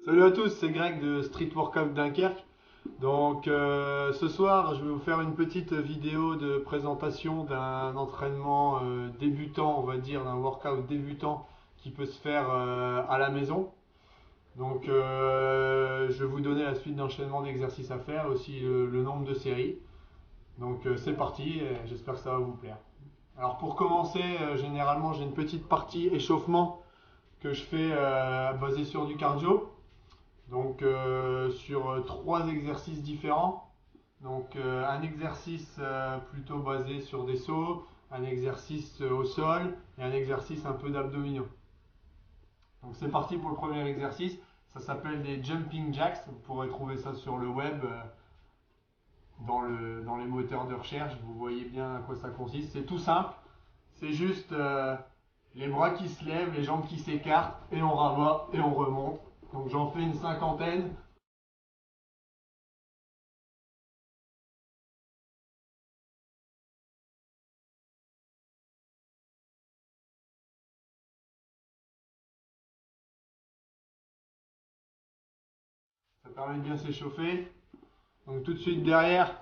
Salut à tous, c'est Greg de Street Workout Dunkerque. Donc ce soir, je vais vous faire une petite vidéo de présentation d'un entraînement débutant, on va dire, d'un workout débutant qui peut se faire à la maison. Donc je vais vous donner la suite d'enchaînement d'exercices à faire, aussi le nombre de séries. Donc c'est parti, et j'espère que ça va vous plaire. Alors pour commencer, généralement j'ai une petite partie échauffement que je fais basée sur du cardio. Donc sur trois exercices différents. Donc un exercice plutôt basé sur des sauts, un exercice au sol et un exercice un peu d'abdominaux. Donc c'est parti pour le premier exercice. Ça s'appelle des jumping jacks. Vous pourrez trouver ça sur le web dans les moteurs de recherche. Vous voyez bien à quoi ça consiste. C'est tout simple. C'est juste les bras qui se lèvent, les jambes qui s'écartent et on rabat et on remonte. Donc j'en fais une cinquantaine. Ça permet de bien s'échauffer. Donc tout de suite derrière,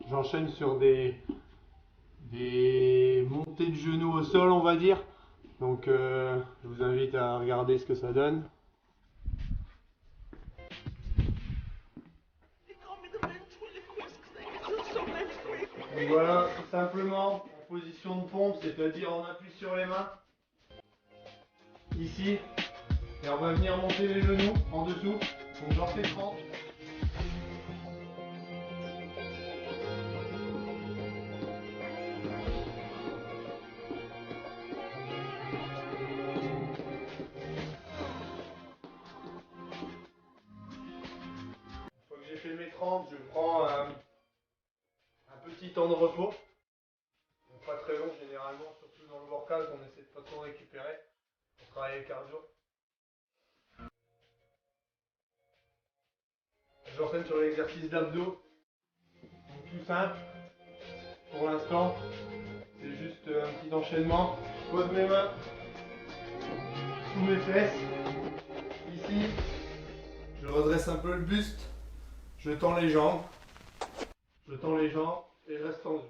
j'enchaîne sur des montées de genoux au sol, on va dire. Donc je vous invite à regarder ce que ça donne. Donc voilà, tout simplement en position de pompe, c'est-à-dire on appuie sur les mains, ici, et on va venir monter les genoux en dessous. Donc j'en fais 30. Une fois que j'ai fait mes 30, je prends un petit temps de repos. Donc pas très long généralement, surtout dans le workout, on essaie de pas trop récupérer pour travailler le cardio. J'enchaîne sur l'exercice d'abdos. Donc tout simple, pour l'instant, c'est juste un petit enchaînement. Je pose mes mains sous mes fesses, ici, je redresse un peu le buste, je tends les jambes et je reste tendu.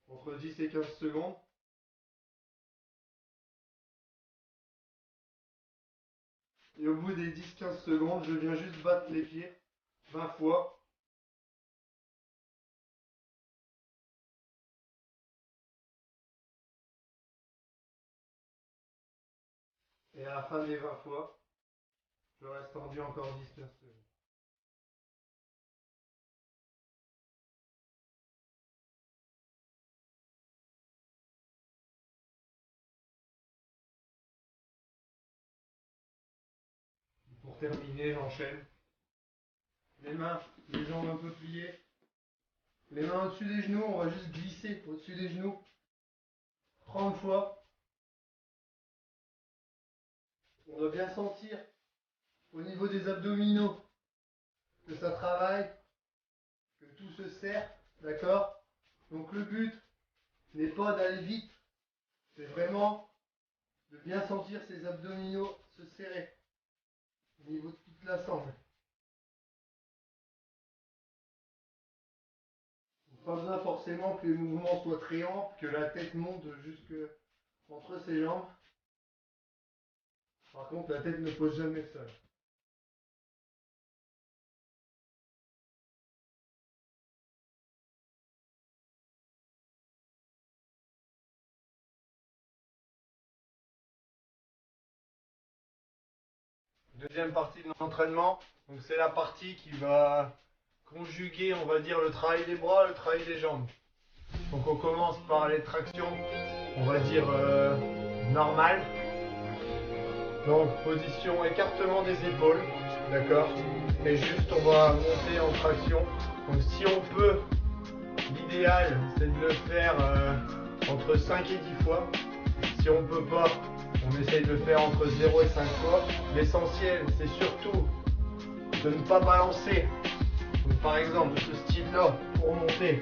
Entre 10 et 15 secondes. Et au bout des 10-15 secondes, je viens juste battre les pieds 20 fois. Et à la fin des 20 fois, je reste tendu encore 10-15 secondes. Pour terminer, j'enchaîne. Les mains, les jambes un peu pliées. Les mains au-dessus des genoux, on va juste glisser au-dessus des genoux 30 fois. On doit bien sentir au niveau des abdominaux que ça travaille, que tout se serre, d'accord? Donc le but n'est pas d'aller vite, c'est vraiment de bien sentir ces abdominaux se serrer au niveau de toute la sangle. Pas besoin forcément que les mouvements soient très amples, que la tête monte jusque entre ses jambes. Par contre, la tête ne pose jamais le sol. Deuxième partie de l'entraînement, donc c'est la partie qui va conjuguer, on va dire, le travail des bras, le travail des jambes. Donc on commence par les tractions, on va dire normales. Donc position écartement des épaules, d'accord? Et juste on va monter en traction. Donc si on peut, l'idéal c'est de le faire entre 5 et 10 fois. Si on ne peut pas, on essaye de le faire entre 0 et 5 fois. L'essentiel c'est surtout de ne pas balancer. Donc par exemple ce style là pour monter,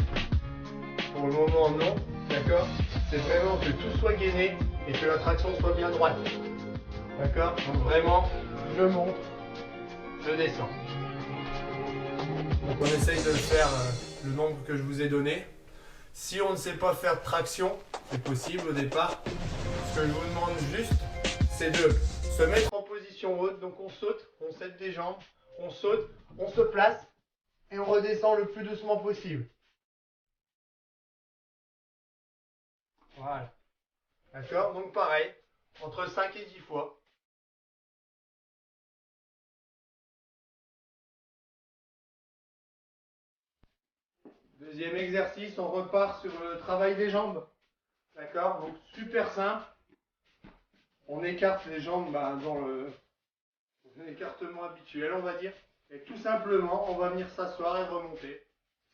pour le moment non, d'accord? C'est vraiment que tout soit gainé et que la traction soit bien droite. D'accord? Donc vraiment, je monte, je descends. Donc on essaye de le faire le nombre que je vous ai donné. Si on ne sait pas faire de traction, c'est possible au départ. Ce que je vous demande juste, c'est de se mettre en position haute. Donc on saute, on s'aide des jambes, on saute, on se place et on redescend le plus doucement possible. Voilà. D'accord? Donc pareil, entre 5 et 10 fois. Deuxième exercice, on repart sur le travail des jambes. D'accord? Donc super simple. On écarte les jambes dans l'écartement habituel, on va dire. Et tout simplement, on va venir s'asseoir et remonter.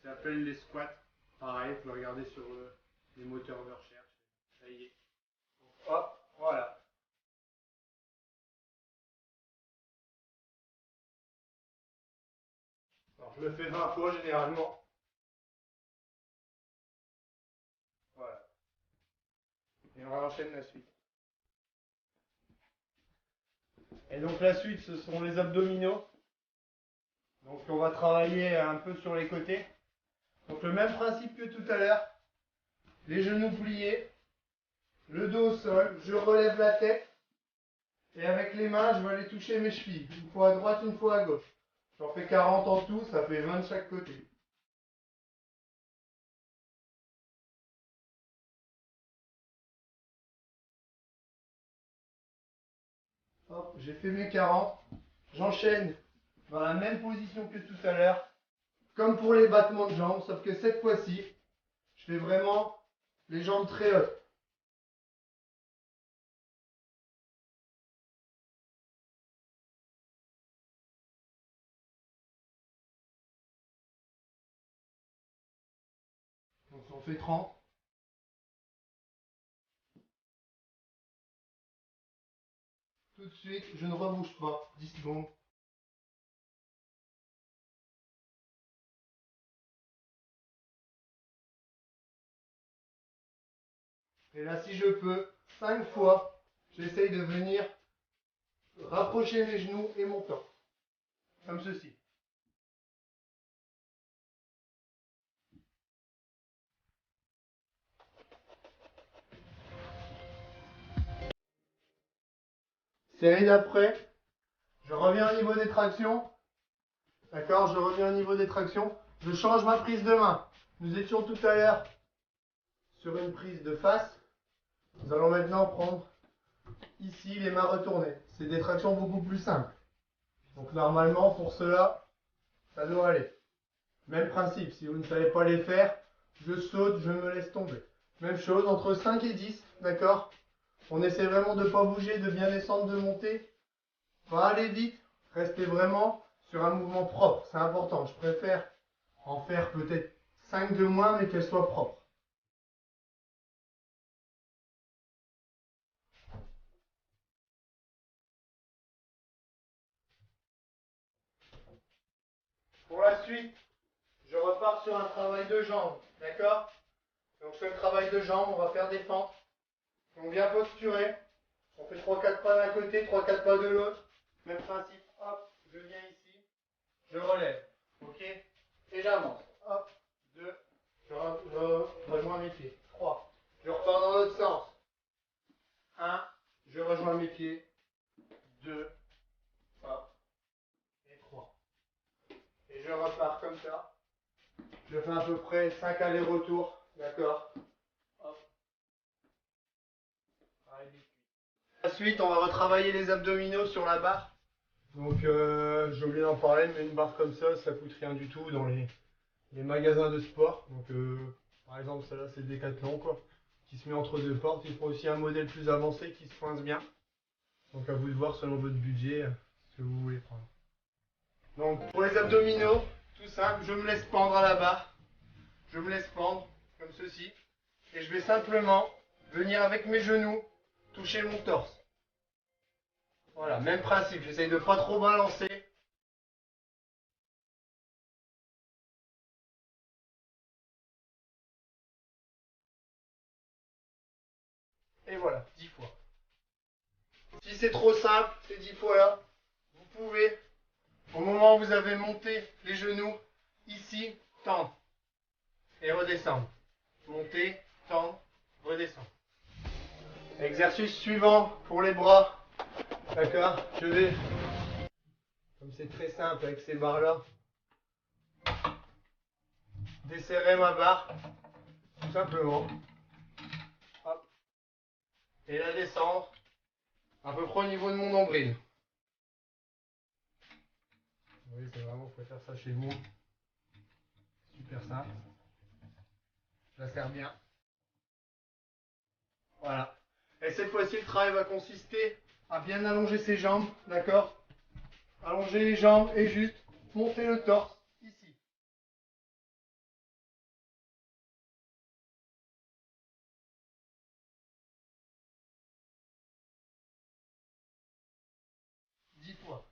Ça s'appelle les squats. Pareil, vous pouvez regarder sur les moteurs de recherche. Ça y est. Hop, voilà. Alors, je le fais 20 fois généralement. Voilà. Et on enchaîne la suite. Et donc la suite, ce sont les abdominaux. Donc on va travailler un peu sur les côtés. Donc le même principe que tout à l'heure. Les genoux pliés, le dos au sol, je relève la tête. Et avec les mains, je vais aller toucher mes chevilles. Une fois à droite, une fois à gauche. J'en fais 40 en tout, ça fait 20 de chaque côté. Hop, j'ai fait mes 40. J'enchaîne dans la même position que tout à l'heure. Comme pour les battements de jambes, sauf que cette fois-ci, je fais vraiment les jambes très hautes. Donc on fait 30. Tout de suite, je ne rebouge pas. 10 secondes. Et là, si je peux, 5 fois, j'essaye de venir rapprocher mes genoux et mon corps. Comme ceci. Série d'après, je reviens au niveau des tractions. D'accord, je reviens au niveau des tractions. Je change ma prise de main. Nous étions tout à l'heure sur une prise de face. Nous allons maintenant prendre ici les mains retournées. C'est des tractions beaucoup plus simples. Donc normalement, pour cela, ça doit aller. Même principe, si vous ne savez pas les faire, je saute, je me laisse tomber. Même chose, entre 5 et 10, d'accord? On essaie vraiment de ne pas bouger, de bien descendre, de monter. Pas aller vite, restez vraiment sur un mouvement propre, c'est important. Je préfère en faire peut-être 5 de moins, mais qu'elles soient propres. Pour la suite, je repars sur un travail de jambes, d'accord? Donc sur le travail de jambes, on va faire des fentes. On vient posturer, on fait 3-4 pas d'un côté, 3-4 pas de l'autre. Même principe, hop, je viens ici, je relève, ok? Et j'avance, hop, 2, je rejoins mes pieds, 3, je repars dans l'autre sens, 1, je rejoins mes pieds, 2, hop, et 3. Et je repars comme ça. Je fais à peu près 5 allers-retours, d'accord? Hop, ensuite, on va retravailler les abdominaux sur la barre. Donc, j'ai oublié d'en parler, mais une barre comme ça coûte rien du tout dans les magasins de sport. Donc, par exemple, celle-là, c'est Decathlon, quoi, qui se met entre deux portes. Ils font aussi un modèle plus avancé qui se coince bien. Donc, à vous de voir selon votre budget ce que vous voulez prendre. Donc, pour les abdominaux, tout simple, je me laisse pendre à la barre. Je me laisse pendre, comme ceci. Et je vais simplement venir avec mes genoux toucher mon torse. Voilà, même principe, j'essaye de pas trop balancer. Et voilà, 10 fois. Si c'est trop simple, ces 10 fois-là, vous pouvez, au moment où vous avez monté les genoux, ici, tendre et redescendre. Monter, tendre, redescendre. Exercice suivant pour les bras. D'accord? Je vais, comme c'est très simple avec ces barres-là, desserrer ma barre, tout simplement. Hop. Et la descendre à peu près au niveau de mon nombril. Oui, c'est vraiment, vous pouvez faire ça chez vous. Super simple. Je la serre bien. Voilà. Et cette fois-ci, le travail va consister à bien allonger ses jambes, d'accord? Allonger les jambes et juste monter le torse ici. Dix fois.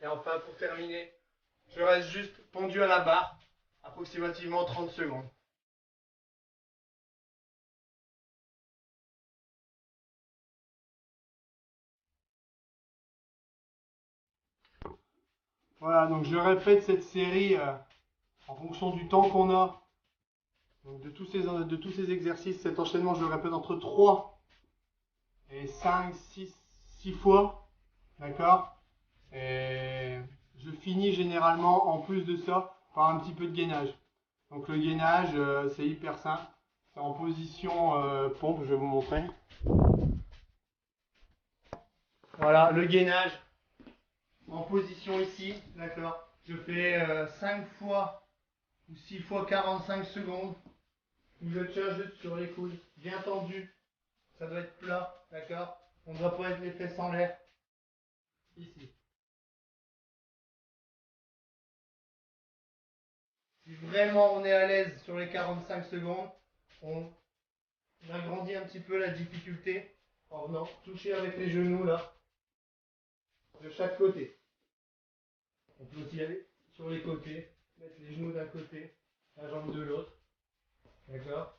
Et enfin, pour terminer, je reste juste pendu à la barre, approximativement 30 secondes. Voilà, donc je répète cette série en fonction du temps qu'on a. Donc de tous ces exercices, cet enchaînement, je le répète entre 3 et 5, 6 fois. D'accord? Et je finis généralement, en plus de ça, par un petit peu de gainage. Donc le gainage, c'est hyper simple. C'est en position pompe, je vais vous montrer. Voilà, le gainage en position ici, d'accord. Je fais 5 fois ou 6 fois 45 secondes. Où je tiens juste sur les coudes, bien tendu. Ça doit être plat, d'accord. On ne doit pas être les fesses en l'air. Ici. Si vraiment on est à l'aise sur les 45 secondes, on agrandit un petit peu la difficulté en venant toucher avec les genoux là, de chaque côté. On peut aussi aller sur les côtés, mettre les genoux d'un côté, la jambe de l'autre. D'accord?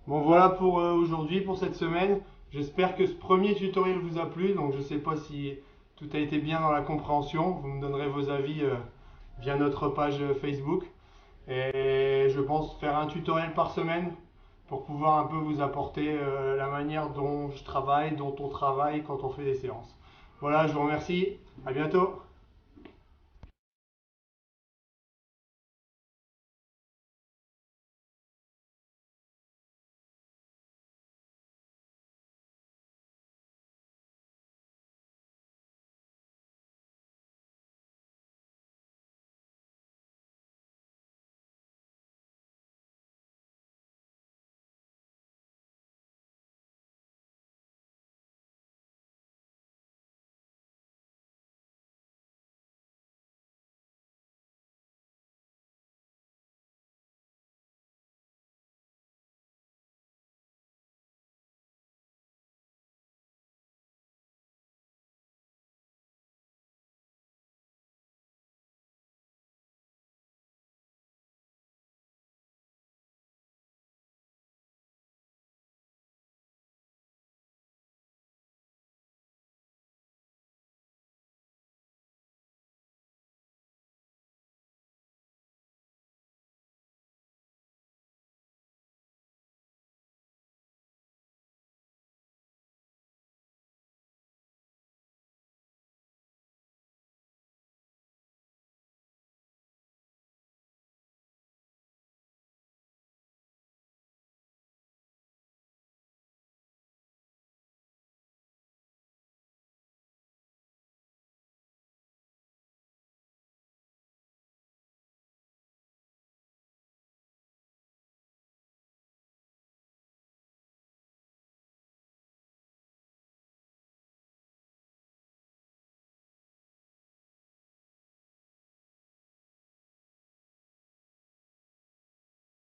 Bon voilà pour aujourd'hui, pour cette semaine. J'espère que ce premier tutoriel vous a plu. Donc je ne sais pas si tout a été bien dans la compréhension. Vous me donnerez vos avis via notre page Facebook. Et je pense faire un tutoriel par semaine pour pouvoir un peu vous apporter la manière dont je travaille, dont on travaille quand on fait des séances. Voilà, je vous remercie. À bientôt.